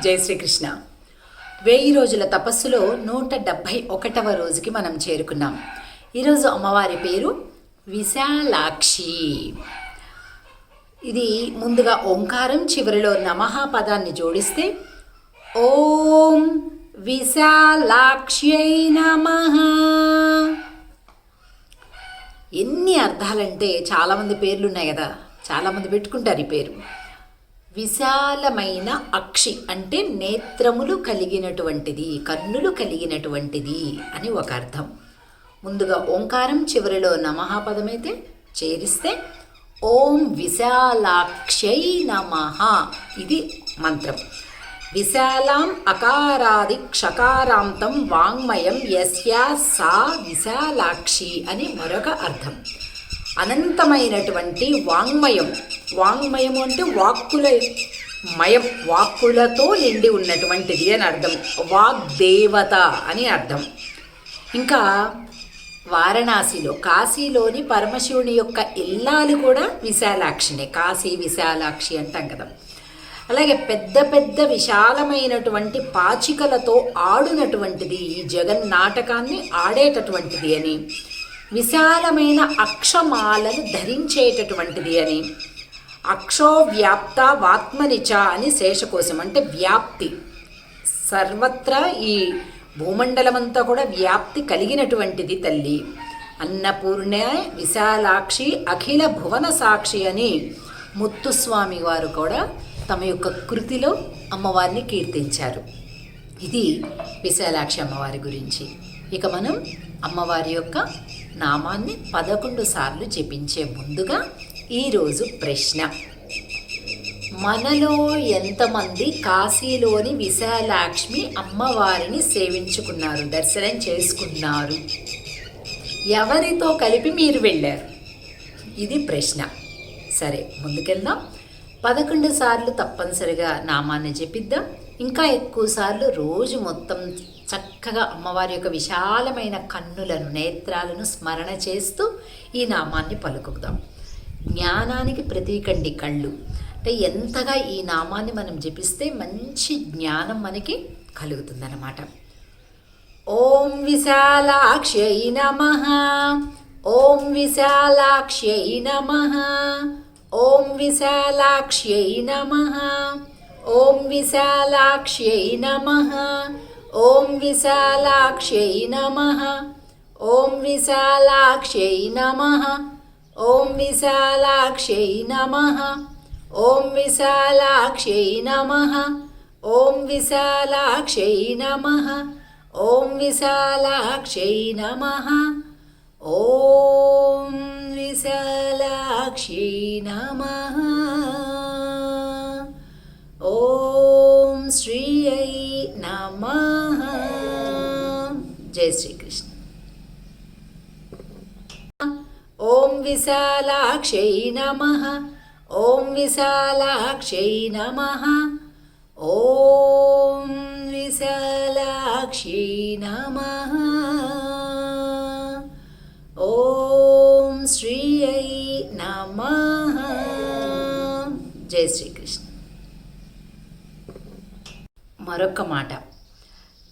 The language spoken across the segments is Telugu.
జై శ్రీకృష్ణ. 1000 రోజుల తపస్సులో 171వ రోజుకి మనం చేరుకున్నాం. ఈరోజు అమ్మవారి పేరు విశాలాక్షి. ఇది ముందుగా ఓంకారం, చివరిలో నమః పదాన్ని జోడిస్తే ఓం విశాలాక్ష్యై నమః. ఎన్ని అర్థాలంటే చాలామంది పేర్లు ఉన్నాయి కదా, చాలామంది పెట్టుకుంటారు ఈ పేరు. విశాలమైన అక్షి అంటే నేత్రములు కలిగినటువంటిది, కన్నులు కలిగినటువంటిది అని ఒక అర్థం. ముందుగా ఓంకారం, చివరిలో నమః పదమైతే చేరిస్తే ఓం విశాలాక్షై నమః. ఇది మంత్రం. విశాలాం అకారాది క్షకారాంతం వాంగ్మయం యస్యా సా విశాలాక్షి అని మరొక అర్థం. అనంతమైనటువంటి వాంగ్మయం. వాంగ్మయము అంటే వాక్కుల మయం, వాక్కులతో నిండి ఉన్నటువంటిది అని అర్థం. వాగ్దేవత అని అర్థం. ఇంకా వారణాసిలో, కాశీలోని పరమశివుని యొక్క ఇల్లాలు కూడా విశాలాక్షినే. కాశీ విశాలాక్షి అంటాం కదా. అలాగే పెద్ద పెద్ద విశాలమైనటువంటి పాచికలతో ఆడునటువంటిది, ఈ జగన్నాటకాన్ని ఆడేటటువంటిది అని, విశాలమైన అక్షమాలను ధరించేటటువంటిది అని, అక్షోవ్యాప్త వాత్మనిచ అని శేషకోశం అంటే వ్యాప్తి, సర్వత్రా ఈ భూమండలమంతా కూడా వ్యాప్తి కలిగినటువంటిది తల్లి. అన్నపూర్ణ విశాలాక్షి అఖిల భువన సాక్షి అని ముత్తుస్వామి వారు కూడా తమ యొక్క కృతిలో అమ్మవారిని కీర్తించారు. ఇది విశాలాక్షి అమ్మవారి గురించి. ఇక మనం అమ్మవారి యొక్క నామాన్ని 11 సార్లు జపించే ముందుగా ఈరోజు ప్రశ్న: మనలో ఎంతమంది కాశీలోని విశాలాక్ష్మి అమ్మవారిని సేవించుకున్నారు, దర్శనం చేసుకున్నారు? ఎవరితో కలిపి మీరు వెళ్ళారు? ఇది ప్రశ్న. సరే, ముందుకెళ్దాం. 11 సార్లు తప్పనిసరిగా నామాన్ని జపిద్దాం. ఇంకా ఎక్కువ సార్లు రోజు మొత్తం చక్కగా అమ్మవారి యొక్క విశాలమైన కన్నులను, నేత్రాలను స్మరణ చేస్తూ ఈ నామాన్ని పలుకుదాం. జ్ఞానానికి ప్రతీకండి కళ్ళు. అంటే ఎంతగా ఈ నామాన్ని మనం జపిస్తే మంచి జ్ఞానం మనకి కలుగుతుందన్నమాట. ఓం విశాలాక్ష్యై నమః. ఓం విశాలాక్ష్యై నమః. ఓం విశాలాక్ష్యై నమః. ఓం విశాలాక్ష్యై నమః. ఓం విశాలాక్ష్యై నమః. ఓం విశాలాక్ష్యై నమః. ఓం విశాలాక్ష్యై నమః. ఓం విశాలాక్ష్యై నమః. ఓం విశాలాక్ష్యై నమః. ఓం విశాలాక్ష్యై నమః. ఓం విశాలాక్ష్యై నమః. ఓం శ్రీయై నమః. జై శ్రీకృష్ణ. ఓం విశాలాక్ష్యై నమః. ఓం విశాలాక్ష్యై నమః. ఓం విశాలాక్ష్యై నమః. ఓం శ్రీయై నమః. జై శ్రీకృష్ణ. మరొక మాట,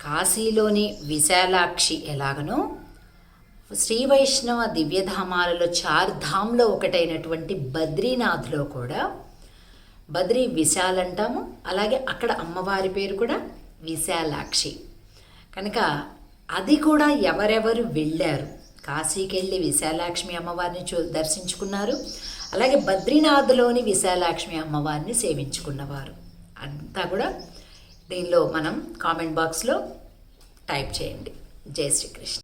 కాశీలోని విశాలాక్షి ఎలాగనో శ్రీ వైష్ణవ దివ్యధామాలలో 4 ధామ్లో ఒకటైనటువంటి బద్రీనాథ్లో కూడా బద్రీ విశాల్ అంటాము. అలాగే అక్కడ అమ్మవారి పేరు కూడా విశాలాక్షి. కనుక అది కూడా ఎవరెవరు వెళ్ళారు, కాశీకి వెళ్ళి విశాలాక్ష్మి అమ్మవారిని దర్శించుకున్నారు, అలాగే బద్రీనాథ్లోని విశాలాక్ష్మి అమ్మవారిని సేవించుకున్నవారు అంతా కూడా దీనిలో మనం కామెంట్ బాక్స్లో టైప్ చేయండి. జై శ్రీకృష్ణ.